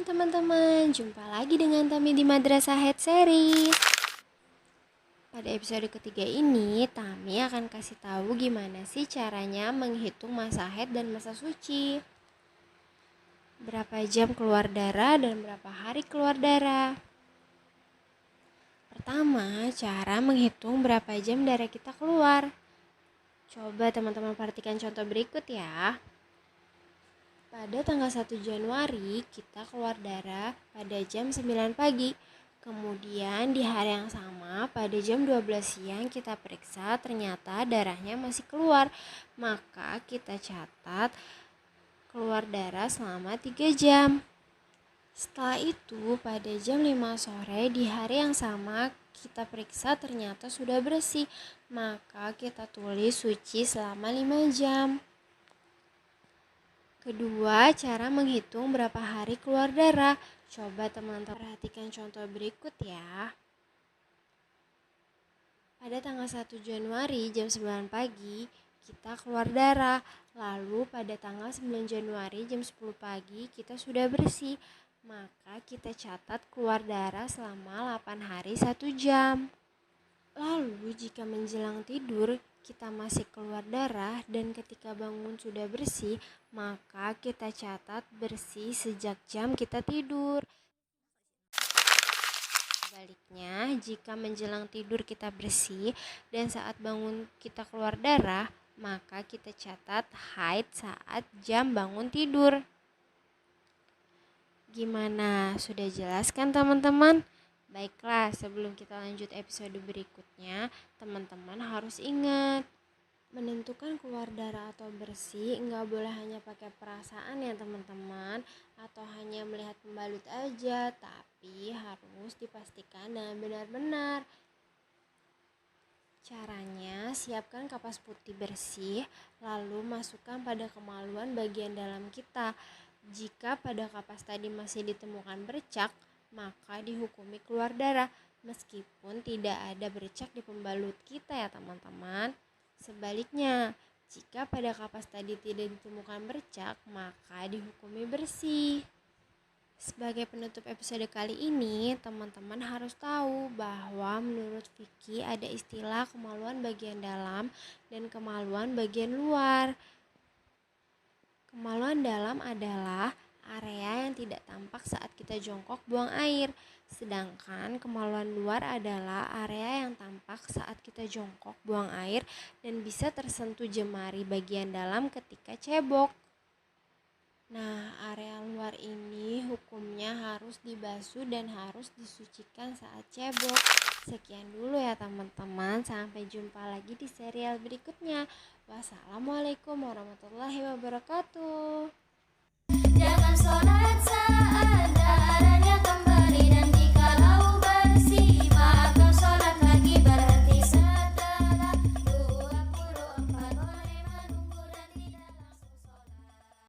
Shalom teman-teman, jumpa lagi dengan Tami di Madrasah Head Series. Pada episode ketiga ini, Tami akan kasih tahu gimana sih caranya menghitung masa haid dan masa suci. Berapa jam keluar darah dan berapa hari keluar darah. Pertama, cara menghitung berapa jam darah kita keluar. Coba teman-teman perhatikan contoh berikut ya. Pada tanggal 1 Januari, kita keluar darah pada jam 9 pagi. Kemudian di hari yang sama, pada jam 12 siang kita periksa ternyata darahnya masih keluar. Maka kita catat keluar darah selama 3 jam. Setelah itu, pada jam 5 sore di hari yang sama, kita periksa ternyata sudah bersih. Maka kita tulis suci selama 5 jam. Kedua, cara menghitung berapa hari keluar darah. Coba teman-teman perhatikan contoh berikut ya. Pada tanggal 1 Januari jam 9 pagi, kita keluar darah. Lalu pada tanggal 9 Januari jam 10 pagi, kita sudah bersih. Maka kita catat keluar darah selama 8 hari 1 jam. Lalu jika menjelang tidur kita masih keluar darah dan ketika bangun sudah bersih, maka kita catat bersih sejak jam kita tidur. Sebaliknya, jika menjelang tidur kita bersih dan saat bangun kita keluar darah, maka kita catat haid saat jam bangun tidur. Gimana? Sudah jelas kan teman-teman? Baiklah, sebelum kita lanjut episode berikutnya, teman-teman harus ingat, menentukan keluar darah atau bersih nggak boleh hanya pakai perasaan ya teman-teman, atau hanya melihat pembalut aja, tapi harus dipastikan dengan benar-benar. Caranya, siapkan kapas putih bersih, lalu masukkan pada kemaluan bagian dalam kita. Jika pada kapas tadi masih ditemukan bercak, maka dihukumi keluar darah, meskipun tidak ada bercak di pembalut kita ya teman-teman. Sebaliknya, jika pada kapas tadi tidak ditemukan bercak, maka dihukumi bersih. Sebagai penutup episode kali ini, teman-teman harus tahu bahwa menurut fikih ada istilah kemaluan bagian dalam dan kemaluan bagian luar. Kemaluan dalam adalah area yang tidak tampak saat kita jongkok buang air, sedangkan kemaluan luar adalah area yang tampak saat kita jongkok buang air dan bisa tersentuh jemari bagian dalam ketika cebok. Nah, area luar ini hukumnya harus dibasuh dan harus disucikan saat cebok. Sekian dulu ya teman-teman, sampai jumpa lagi di serial berikutnya. Wassalamualaikum warahmatullahi wabarakatuh. Jangan